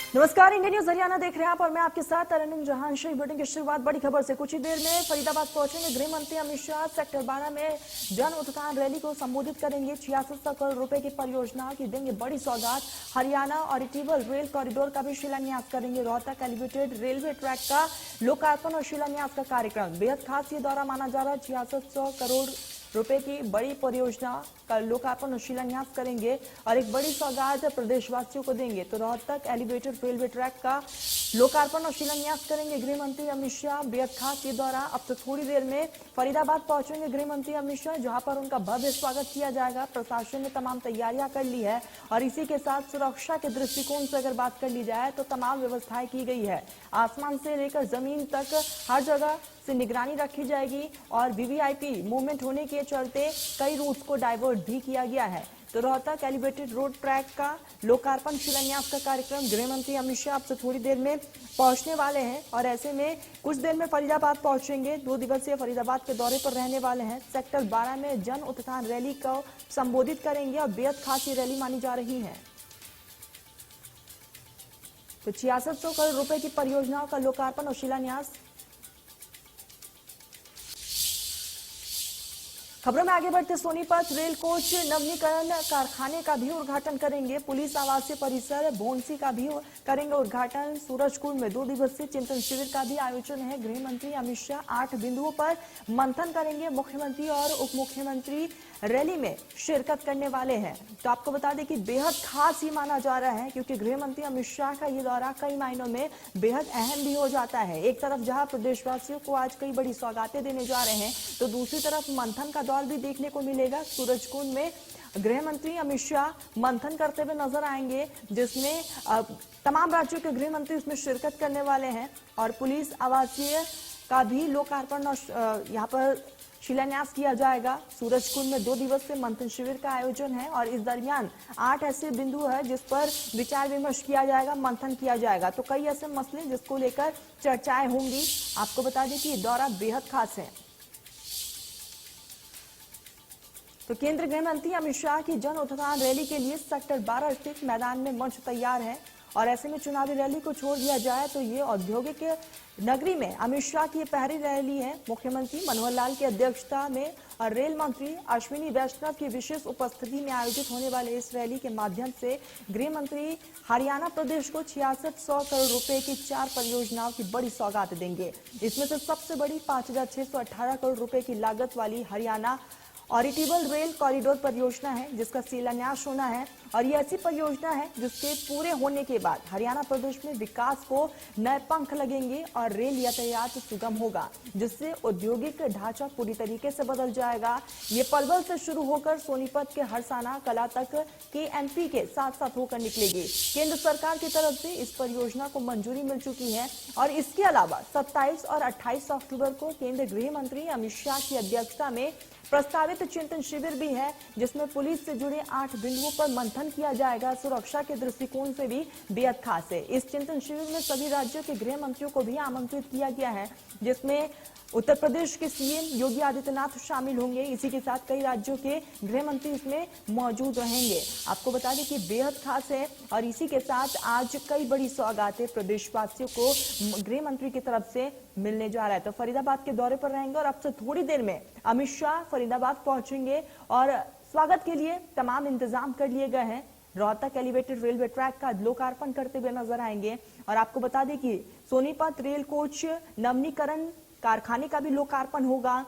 नमस्कार, India news Haryana देख रहे हैं आप और मैं आपके साथ तरन्नुम जहां। शेख बुलेटिन की शुरुआत बड़ी खबर से। कुछ ही देर में फरीदाबाद पहुंचेंगे गृह मंत्री अमित शाह। सेक्टर 12 में जन उत्थान रैली को संबोधित करेंगे। 6600 करोड़ रुपए की परियोजनाओं की देंगे बड़ी सौगात। हरियाणा ऑरिटिबल रेल कॉरिडोर का भी शिलान्यास करेंगे। रोहतक एलिवेटेड रेलवे ट्रैक का लोकार्पण और शिलान्यास का कार्यक्रम बेहद खास ये दौरा माना जा रहा है। 6600 करोड़ रुपए की बड़ी परियोजना का लोकार्पण और शिलान्यास करेंगे और एक बड़ी सौगात प्रदेशवासियों को देंगे। तो रोहतक एलिवेटेड रेलवे ट्रैक का लोकार्पण और शिलान्यास करेंगे गृह मंत्री अमित शाह। बेहद खास ये दौरा। अब तो थोड़ी देर में फरीदाबाद पहुंचेंगे गृह मंत्री अमित शाह, जहां पर उनका भव्य स्वागत किया जाएगा। प्रशासन ने तमाम तैयारियां कर ली है और इसी के साथ सुरक्षा के दृष्टिकोण से अगर बात कर ली जाए तो तमाम व्यवस्थाएं की गई है। आसमान से लेकर जमीन तक हर जगह से निगरानी रखी जाएगी और वीवीआईपी मूवमेंट होने के चलते कई रूट्स को डाइवर्ट भी किया गया है। तो रोहतक एलिवेटेड रोड ट्रैक का लोकार्पण शिलान्यास का कार्यक्रम गृह मंत्री अमित शाह अब से थोड़ी देर में पहुंचने वाले हैं और ऐसे में कुछ देर में फरीदाबाद पहुंचेंगे। 2 दिवसीय फरीदाबाद के दौरे पर रहने वाले हैं। सेक्टर 12 में जन उत्थान रैली को संबोधित करेंगे और बेहद खास ये रैली मानी जा रही है। तो 6600 करोड़ रुपए की परियोजनाओं का लोकार्पण और शिलान्यास। खबरों में आगे बढ़ते सोनीपत रेल कोच नवीनीकरण कारखाने का भी उद्घाटन करेंगे। पुलिस आवासीय परिसर भोंसी का भी करेंगे उद्घाटन। सूरजकुंड में 2 दिवसीय चिंतन शिविर का भी आयोजन है। गृह मंत्री अमित शाह 8 बिंदुओं पर मंथन करेंगे। मुख्यमंत्री और उप मुख्यमंत्री रैली में शिरकत करने वाले हैं। तो आपको बता दें कि बेहद खास ही माना जा रहा है, क्योंकि गृह मंत्री अमित शाह का ये दौरा कई मायनों में बेहद अहम भी हो जाता है। एक तरफ जहां प्रदेशवासियों को आज कई बड़ी सौगातें देने जा रहे हैं, तो दूसरी तरफ मंथन का दौर भी देखने को मिलेगा। सूरजकुंड में गृह मंत्री अमित शाह मंथन करते हुए नजर आएंगे, जिसमें तमाम राज्यों के गृह मंत्री उसमें शिरकत करने वाले हैं और पुलिस आवासीय का भी लोकार्पण और यहाँ पर शिलान्यास किया जाएगा। सूरजकुंड में 2 दिवसीय मंथन शिविर का आयोजन है और इस दरमियान 8 ऐसे बिंदु है जिस पर विचार विमर्श किया जाएगा, मंथन किया जाएगा। तो कई ऐसे मसले जिसको लेकर चर्चाएं होंगी। आपको बता दें कि ये दौरा बेहद खास है। तो केंद्रीय गृह मंत्री अमित शाह की जन उत्थान रैली के लिए सेक्टर 12 स्थित मैदान में मंच तैयार है और ऐसे में चुनावी रैली को छोड़ दिया जाए तो ये औद्योगिक नगरी में अमित शाह की पहली रैली है। मुख्यमंत्री मनोहर लाल की अध्यक्षता में और रेल मंत्री अश्विनी वैष्णव की विशेष उपस्थिति में आयोजित होने वाले इस रैली के माध्यम से गृह मंत्री हरियाणा प्रदेश को 6600 करोड़ रुपए की 4 परियोजनाओं की बड़ी सौगात देंगे। इसमें से सबसे बड़ी 5618 करोड़ रुपए की लागत वाली हरियाणा ऑरिटिबल रेल कॉरिडोर परियोजना है, जिसका शिलान्यास होना है और ये ऐसी परियोजना है जिसके पूरे होने के बाद हरियाणा प्रदेश में विकास को नए पंख लगेंगे और रेल यातायात सुगम होगा, जिससे औद्योगिक ढांचा पूरी तरीके से बदल जाएगा। ये पलवल से शुरू होकर सोनीपत के हरसाना कला तक के एमपी के साथ साथ होकर निकलेगी। केंद्र सरकार की तरफ से इस परियोजना को मंजूरी मिल चुकी है और इसके अलावा 27 और 28 अक्टूबर को केंद्रीय गृह मंत्री अमित शाह की अध्यक्षता में प्रस्तावित चिंतन शिविर भी है, जिसमें पुलिस से जुड़े 8 बिंदुओं पर मंथन किया जाएगा। सुरक्षा के दृष्टिकोण से भी बेहद खास है। इस चिंतन शिविर में सभी राज्यों के गृह मंत्रियों को भी आमंत्रित किया गया है, जिसमें उत्तर प्रदेश के सीएम योगी आदित्यनाथ शामिल होंगे। इसी के साथ कई राज्यों के गृह मंत्री इसमें मौजूद रहेंगे। आपको बता दें कि बेहद खास है और इसी के साथ आज कई बड़ी सौगातें प्रदेशवासियों को गृह मंत्री की तरफ से मिलने जा रहा है। तो फरीदाबाद के दौरे पर रहेंगे और अब से थोड़ी देर में अमित शाह फरीदाबाद पहुंचेंगे और स्वागत के लिए तमाम इंतजाम कर लिए गए हैं। रोहतक एलिवेटेड रेलवे ट्रैक का लोकार्पण करते हुए नजर आएंगे और आपको बता दें कि सोनीपत रेल कोच नवीनीकरण कारखाने का भी लोकार्पण होगा।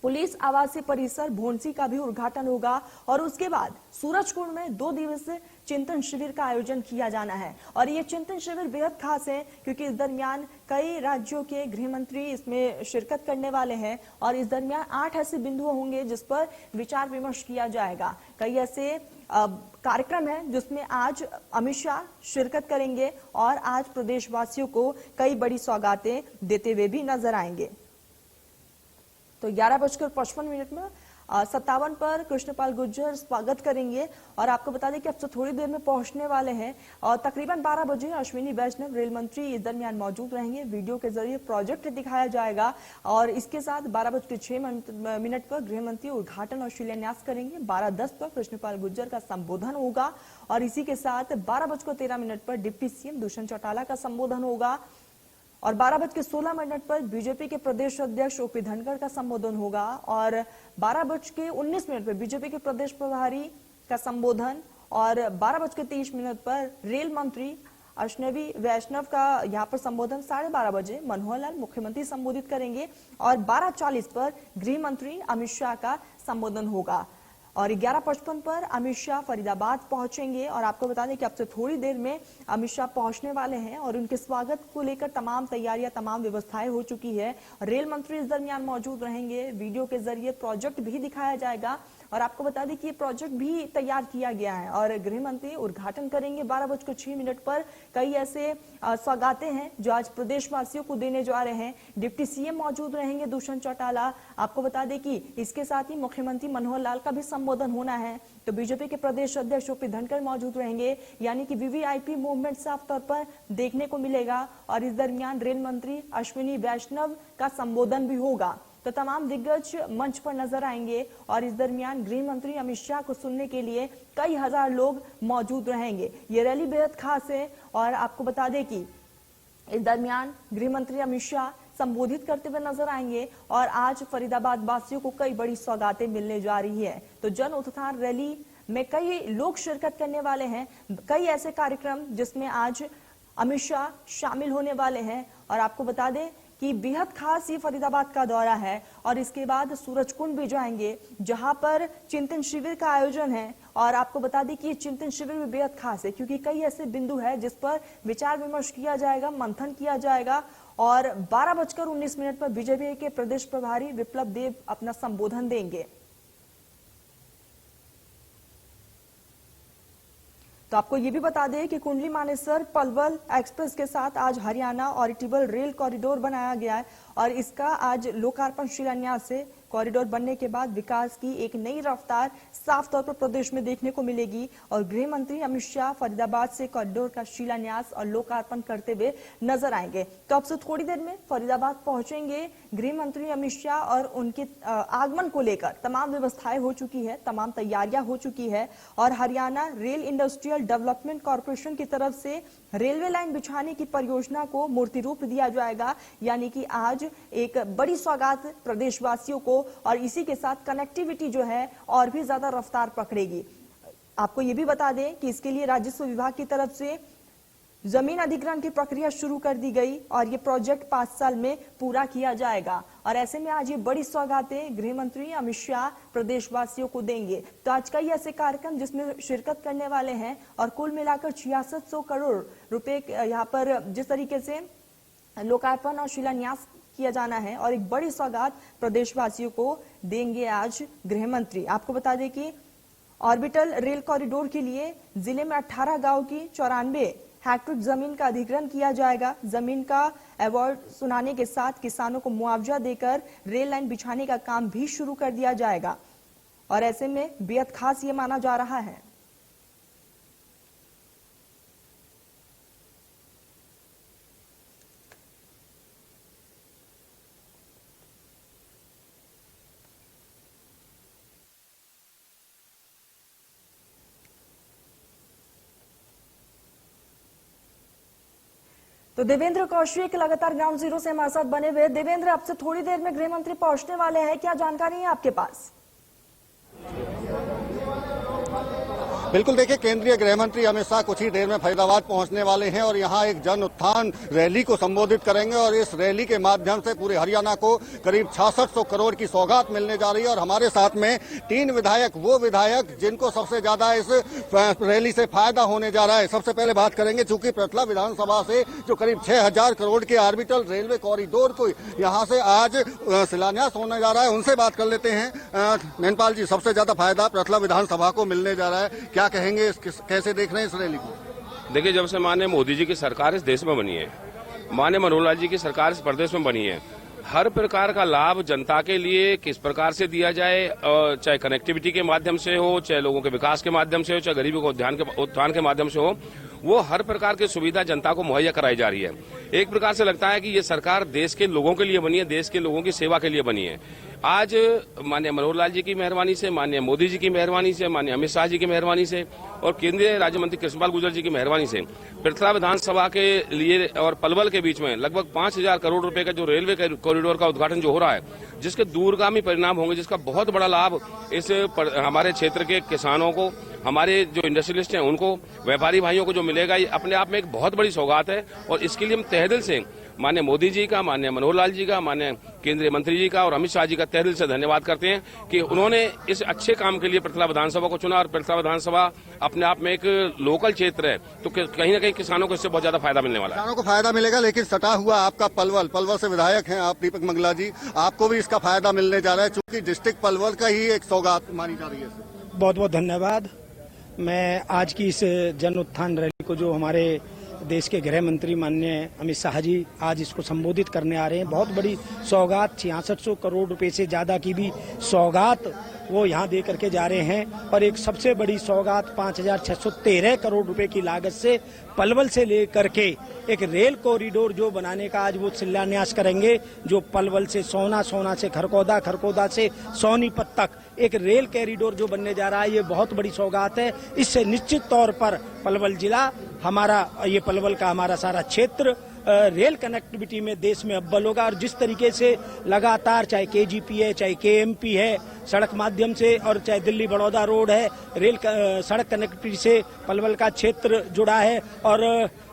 पुलिस आवासीय परिसर भोंसी का भी उद्घाटन होगा और उसके बाद सूरजकुंड में 2 दिवसीय चिंतन शिविर का आयोजन किया जाना है और ये चिंतन शिविर बेहद खास है, क्योंकि इस दरमियान कई राज्यों के गृह मंत्री इसमें शिरकत करने वाले हैं और इस दरमियान 8 ऐसे बिंदु होंगे जिस पर विचार विमर्श किया जाएगा। कई ऐसे कार्यक्रम है जिसमें आज अमित शाह शिरकत करेंगे और आज प्रदेशवासियों को कई बड़ी सौगातें देते हुए भी नजर आएंगे। तो 11:55 में 57 पर कृष्णपाल गुर्जर स्वागत करेंगे। और आपको बता दें कि अब से थोड़ी देर में पहुंचने वाले हैं और तकरीबन 12 बजे अश्विनी वैष्णव रेल मंत्री इस दरमियान मौजूद रहेंगे। वीडियो के जरिए प्रोजेक्ट दिखाया जाएगा और इसके साथ 12:06 पर गृह मंत्री उद्घाटन और शिलान्यास करेंगे। 12:10 पर कृष्णपाल गुर्जर का संबोधन होगा और इसी के साथ 12:13 पर डिप्टी सीएम दुष्यंत चौटाला का संबोधन होगा और 12:16 पर बीजेपी के प्रदेश अध्यक्ष ओपी धनखड़ का संबोधन होगा और 12:19 पर बीजेपी के प्रदेश प्रभारी का संबोधन और 12:23 पर रेल मंत्री अश्विनी वैष्णव का यहाँ पर संबोधन। 12:30 बजे मनोहर लाल मुख्यमंत्री संबोधित करेंगे और 12:40 पर गृह मंत्री अमित शाह का संबोधन होगा और 11:55 पर अमित शाह फरीदाबाद पहुंचेंगे। और आपको बता दें कि अब से थोड़ी देर में अमित शाह पहुंचने वाले हैं और उनके स्वागत को लेकर तमाम तैयारियां, तमाम व्यवस्थाएं हो चुकी है। रेल मंत्री इस दरमियान मौजूद रहेंगे। वीडियो के जरिए प्रोजेक्ट भी दिखाया जाएगा और आपको बता दें कि ये प्रोजेक्ट भी तैयार किया गया है और गृह मंत्री उद्घाटन करेंगे 12:06 पर। कई ऐसे सौगातें हैं जो आज प्रदेशवासियों को देने जा रहे हैं। डिप्टी सीएम मौजूद रहेंगे दुष्यंत चौटाला। आपको बता दें कि इसके साथ ही मुख्यमंत्री मनोहर लाल का भी संबोधन होना है। तो बीजेपी के प्रदेश अध्यक्ष ओपी धनखड़ मौजूद रहेंगे, यानी कि वीवीआईपी मूवमेंट साफ तौर पर देखने को मिलेगा। और इस दरमियान रेल मंत्री अश्विनी वैष्णव का संबोधन भी होगा। तो तमाम दिग्गज मंच पर नजर आएंगे और इस दरमियान गृह मंत्री अमित शाह को सुनने के लिए कई हजार लोग मौजूद रहेंगे। ये रैली बेहद खास है और आपको बता दें कि इस दरमियान गृह मंत्री अमित शाह संबोधित करते हुए नजर आएंगे और आज फरीदाबाद वासियों को कई बड़ी सौगातें मिलने जा रही है। तो जन उत्थान रैली में कई लोग शिरकत करने वाले हैं, कई ऐसे कार्यक्रम जिसमें आज अमित शाह शामिल होने वाले हैं। और आपको बता दें कि बेहद खास ये फरीदाबाद का दौरा है और इसके बाद सूरजकुंड भी जाएंगे जहां पर चिंतन शिविर का आयोजन है। और आपको बता दें कि ये चिंतन शिविर भी बेहद खास है क्योंकि कई ऐसे बिंदु है जिस पर विचार विमर्श किया जाएगा, मंथन किया जाएगा। और 12:19 पर बीजेपी के प्रदेश प्रभारी विप्लव देव अपना संबोधन देंगे। तो आपको ये भी बता दें कि कुंडली मानेसर पलवल एक्सप्रेस के साथ आज हरियाणा ऑरिटिबल रेल कॉरिडोर बनाया गया है और इसका आज लोकार्पण शिलान्यास से कॉरिडोर बनने के बाद विकास की एक नई रफ्तार साफ तौर पर प्रदेश में देखने को मिलेगी। और गृह मंत्री अमित शाह फरीदाबाद से कॉरिडोर का शिलान्यास और लोकार्पण करते हुए नजर आएंगे। तो अब से थोड़ी देर में फरीदाबाद पहुंचेंगे गृह मंत्री अमित शाह और उनके आगमन को लेकर तमाम व्यवस्थाएं हो चुकी है, तमाम तैयारियां हो चुकी है। और Haryana rail industrial development corporation की तरफ से रेलवे लाइन बिछाने की परियोजना को मूर्ति रूप दिया जाएगा, यानी कि आज एक बड़ी सौगात प्रदेशवासियों को और इसी के साथ कनेक्टिविटी जो है और भी ज्यादा रफ्तार पकड़ेगी। आपको ये भी बता दें कि इसके लिए राजस्व विभाग की तरफ से जमीन अधिग्रहण की प्रक्रिया शुरू कर दी गई और ये प्रोजेक्ट 5 साल में पूरा किया जाएगा। और ऐसे में आज ये बड़ी सौगातें गृह मंत्री अमित शाह प्रदेशवासियों को देंगे। तो आज कई ऐसे कार्यक्रम जिसमें शिरकत करने वाले हैं और कुल मिलाकर 6600 करोड़ रुपए यहाँ पर जिस तरीके से लोकार्पण और शिलान्यास किया जाना है और एक बड़ी सौगात प्रदेशवासियों को देंगे आज गृह मंत्री। आपको बता दें कि ऑर्बिटल रेल कॉरिडोर के लिए जिले में 18 गांव की 94 हेक्टेयर जमीन का अधिग्रहण किया जाएगा। जमीन का अवार्ड सुनाने के साथ किसानों को मुआवजा देकर रेल लाइन बिछाने का काम भी शुरू कर दिया जाएगा और ऐसे में बेहद खास ये माना जा रहा है। तो देवेंद्र कौशिक लगातार ग्राउंड जीरो से हमारे साथ बने हुए। देवेंद्र, अब से थोड़ी देर में गृह मंत्री पहुंचने वाले हैं, क्या जानकारी है आपके पास? बिल्कुल, देखिए केंद्रीय गृह मंत्री अमित शाह कुछ ही देर में फरीदाबाद पहुंचने वाले हैं और यहां एक जन उत्थान रैली को संबोधित करेंगे और इस रैली के माध्यम से पूरे हरियाणा को करीब 6600 करोड़ की सौगात मिलने जा रही है। और हमारे साथ में 3 विधायक, वो विधायक जिनको सबसे ज्यादा इस रैली से फायदा होने जा रहा है। सबसे पहले बात करेंगे, चूंकि पृथला विधानसभा से जो करीब 6000 करोड़ के ऑर्बिटल रेलवे कॉरिडोर को यहाँ से आज शिलान्यास होने जा रहा है, उनसे बात कर लेते हैं। मेनपाल जी, सबसे ज्यादा फायदा पृथला विधानसभा को मिलने जा रहा है, क्या कहेंगे, कैसे देख रहे हैं इस रैली को? देखिए, जब से माननीय मोदी जी की सरकार इस देश में बनी है, माननीय मनोहर लाल जी की सरकार इस प्रदेश में बनी है, हर प्रकार का लाभ जनता के लिए किस प्रकार से दिया जाए, चाहे कनेक्टिविटी के माध्यम से हो, चाहे लोगों के विकास के माध्यम से हो, चाहे गरीबों को उत्थान के माध्यम से हो, वो हर प्रकार की सुविधा जनता को मुहैया कराई जा रही है। एक प्रकार से लगता है कि ये सरकार देश के लोगों के लिए बनी है, देश के लोगों की सेवा के लिए बनी है। आज माननीय मनोहर लाल जी की मेहरबानी से, माननीय मोदी जी की मेहरबानी से, माननीय अमित शाह जी की मेहरबानी से और केंद्रीय राज्य मंत्री कृष्णपाल गुर्जर जी की मेहरबानी से पृथला विधानसभा के लिए और पलवल के बीच में लगभग 5,000 करोड़ रुपए का जो रेलवे कॉरिडोर का उद्घाटन जो हो रहा है, जिसके दूरगामी परिणाम होंगे, जिसका बहुत बड़ा लाभ इस हमारे क्षेत्र के किसानों को, हमारे जो इंडस्ट्रियलिस्ट हैं उनको, व्यापारी भाइयों को जो मिलेगा, ये अपने आप में एक बहुत बड़ी सौगात है। और इसके लिए हम तहे दिल से माननीय मोदी जी का, माननीय मनोहर लाल जी का, माननीय केंद्रीय मंत्री जी का और अमित शाह जी का तहे दिल से धन्यवाद करते हैं कि उन्होंने इस अच्छे काम के लिए पृथला विधानसभा को चुना। और पृथला विधानसभा अपने आप में एक लोकल क्षेत्र है, तो कहीं न कहीं किसानों को इससे बहुत ज्यादा फायदा मिलने वाला है। किसानों को फायदा मिलेगा, लेकिन सटा हुआ आपका पलवल से विधायक हैं आप दीपक मंगला जी, आपको भी इसका फायदा मिलने जा रहा है, चूंकि डिस्ट्रिक्ट पलवल का ही एक सौगात मानी जा रही है। बहुत बहुत धन्यवाद। मैं आज की इस जन उत्थान रैली को जो हमारे देश के गृह मंत्री माननीय अमित शाह जी आज इसको संबोधित करने आ रहे हैं, बहुत बड़ी सौगात 6600 करोड़ रुपए से ज्यादा की भी सौगात वो यहाँ दे करके जा रहे हैं। और एक सबसे बड़ी सौगात 5,613 करोड़ रुपए की लागत से पलवल से लेकर के एक रेल कॉरिडोर जो बनाने का आज वो शिलान्यास करेंगे, जो पलवल से सोना, सोना से खरगोदा, खरगोदा से सोनीपत तक एक रेल कॉरिडोर जो बनने जा रहा है, ये बहुत बड़ी सौगात है। इससे निश्चित तौर पर पलवल जिला हमारा, ये पलवल का हमारा सारा क्षेत्र रेल कनेक्टिविटी में देश में अव्वल होगा। और जिस तरीके से लगातार चाहे केजीपी है, चाहे केएमपी है, सड़क माध्यम से, और चाहे दिल्ली बड़ौदा रोड है, रेल सड़क कनेक्टिविटी से पलवल का क्षेत्र जुड़ा है। और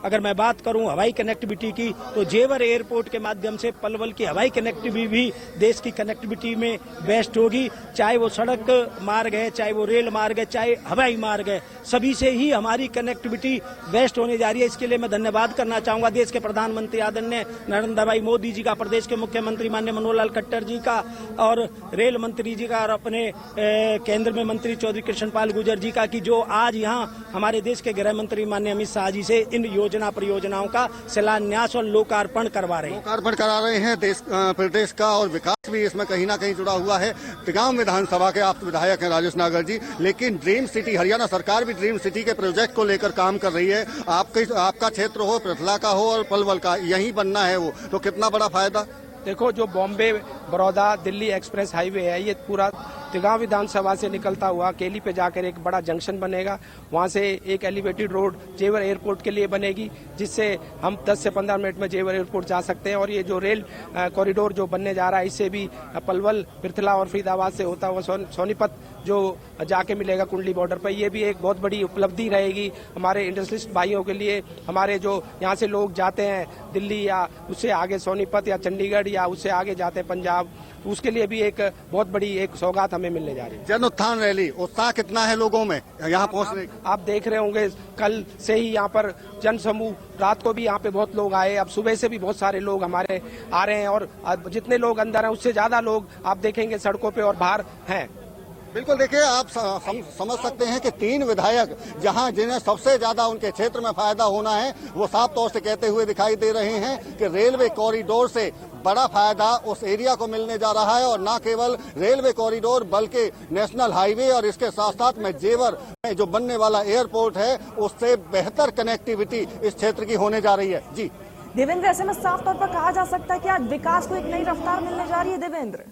अगर मैं बात करूं हवाई कनेक्टिविटी की, तो जेवर एयरपोर्ट के माध्यम से पलवल की हवाई कनेक्टिविटी भी देश की कनेक्टिविटी में बेस्ट होगी। चाहे वो सड़क मार्ग है, चाहे वो रेल मार्ग है, चाहे हवाई मार्ग है, सभी से ही हमारी कनेक्टिविटी बेस्ट होने जा रही है। इसके लिए मैं धन्यवाद करना चाहूंगा देश के प्रधानमंत्री आदरणीय नरेंद्र भाई मोदी जी का, प्रदेश के मुख्यमंत्री माननीय मनोहर लाल खट्टर जी का, और रेल मंत्री जी का, और अपने केंद्र में मंत्री चौधरी कृष्णपाल गुर्जर जी का, कि जो आज यहाँ हमारे देश के गृह मंत्री माननीय अमित शाह जी से इन परियोजनाओं का शिलान्यास और लोकार्पण करवा रहे हैं। प्रदेश का और विकास भी इसमें कहीं ना कहीं जुड़ा हुआ है। तिगांव विधानसभा के आप विधायक हैं राजेश नागर जी, लेकिन ड्रीम सिटी, हरियाणा सरकार भी ड्रीम सिटी के प्रोजेक्ट को लेकर काम कर रही है। आपका क्षेत्र हो, पृथला का हो और पलवल का, यही बनना है वो, तो कितना बड़ा फायदा। देखो, जो बॉम्बे बड़ौदा दिल्ली एक्सप्रेस हाईवे है, ये पूरा तिगांव विधानसभा से निकलता हुआ केली पे जाकर एक बड़ा जंक्शन बनेगा। वहां से एक एलिवेटेड रोड जेवर एयरपोर्ट के लिए बनेगी, जिससे हम 10 से 15 मिनट में जेवर एयरपोर्ट जा सकते हैं। और ये जो रेल कॉरिडोर जो बनने जा रहा है, इससे भी पलवल, पृथला और फरीदाबाद से होता हुआ सोनीपत जो जाके मिलेगा कुंडली बॉर्डर पर, ये भी एक बहुत बड़ी उपलब्धि रहेगी हमारे इंडस्ट्रियलिस्ट भाइयों के लिए। हमारे जो यहाँ से लोग जाते हैं दिल्ली या उससे आगे सोनीपत या चंडीगढ़ या उससे आगे जाते हैं पंजाब, उसके लिए भी एक बहुत बड़ी एक सौगात हमें मिलने जा रही है। जन उत्थान रैली, उत्साह कितना है लोगों में यहाँ पहुँचने? आप देख रहे होंगे कल से ही यहाँ पर जन समूह, रात को भी यहाँ पे बहुत लोग आए, अब सुबह से भी बहुत सारे लोग हमारे आ रहे हैं। और जितने लोग अंदर हैं उससे ज्यादा लोग आप देखेंगे सड़कों पे और बाहर हैं। बिल्कुल, देखिए आप समझ सकते हैं कि 3 विधायक जहां जिन्हें सबसे ज्यादा उनके क्षेत्र में फायदा होना है, वो साफ तौर से कहते हुए दिखाई दे रहे हैं कि रेलवे कॉरिडोर से बड़ा फायदा उस एरिया को मिलने जा रहा है। और न केवल रेलवे कॉरिडोर बल्कि नेशनल हाईवे और इसके साथ साथ में जेवर में जो बनने वाला एयरपोर्ट है, उससे बेहतर कनेक्टिविटी इस क्षेत्र की होने जा रही है। जी देवेंद्र, ऐसे में साफ तौर पर कहा जा सकता है कि आज विकास को एक नई रफ्तार मिलने जा रही है। देवेंद्र,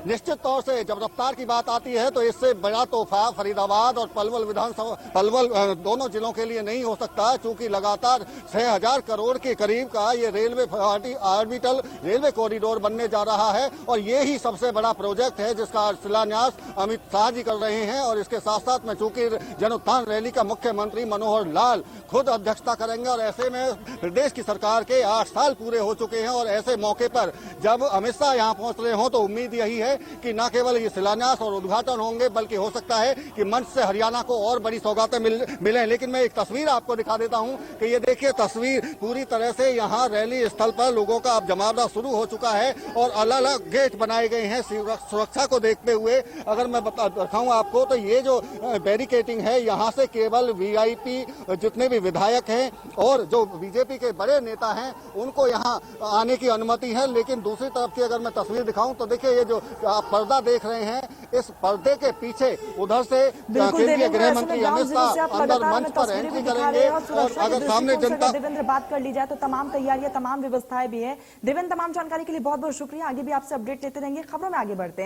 निश्चित तौर से जब रफ्तार की बात आती है तो इससे बड़ा तोहफा फरीदाबाद और पलवल विधानसभा, पलवल दोनों जिलों के लिए नहीं हो सकता, क्योंकि लगातार 6,000 करोड़ के करीब का ये रेलवे ऑर्बिटल रेलवे कॉरिडोर बनने जा रहा है। और ये ही सबसे बड़ा प्रोजेक्ट है जिसका शिलान्यास अमित शाह जी कर रहे हैं। और इसके साथ साथ में चूंकि जन उत्थान रैली का मुख्यमंत्री मनोहर लाल खुद अध्यक्षता करेंगे, और ऐसे में प्रदेश की सरकार के 8 साल पूरे हो चुके हैं। और ऐसे मौके पर जब अमित शाह यहाँ पहुंच रहे हों तो उम्मीद यही है है कि न केवल ये शिलान्यास और उद्घाटन होंगे बल्कि हो सकता है कि मंच से हरियाणा को और बड़ी सौगातें मिलें। लेकिन मैं एक तस्वीर आपको दिखा देता हूं कि ये देखिए तस्वीर पूरी तरह से यहाँ रैली स्थल पर लोगों का अब जमावड़ा शुरू हो चुका है और अलग अलग गेट बनाए गए हैं सुरक्षा को देखते हुए। अगर मैं दिखाऊं आपको तो ये जो बैरिकेटिंग है यहाँ से केवल वीआईपी जितने भी विधायक हैं और जो बीजेपी के बड़े नेता हैं उनको यहाँ आने की अनुमति है। लेकिन दूसरी तरफ की अगर मैं तस्वीर दिखाऊं तो देखिए ये जो आप पर्दा देख रहे हैं इस पर्दे के पीछे उधर से केंद्रीय गृह मंत्री अमित शाह अंदर मंच पर एंट्री करेंगे और अगर सामने जनता देवेंद्र बात कर ली जाए तो तमाम तैयारियां तमाम व्यवस्थाएं भी है। देवेंद्र तमाम जानकारी के लिए बहुत बहुत शुक्रिया। आगे भी आपसे अपडेट लेते रहेंगे। खबरों में आगे बढ़ते हैं।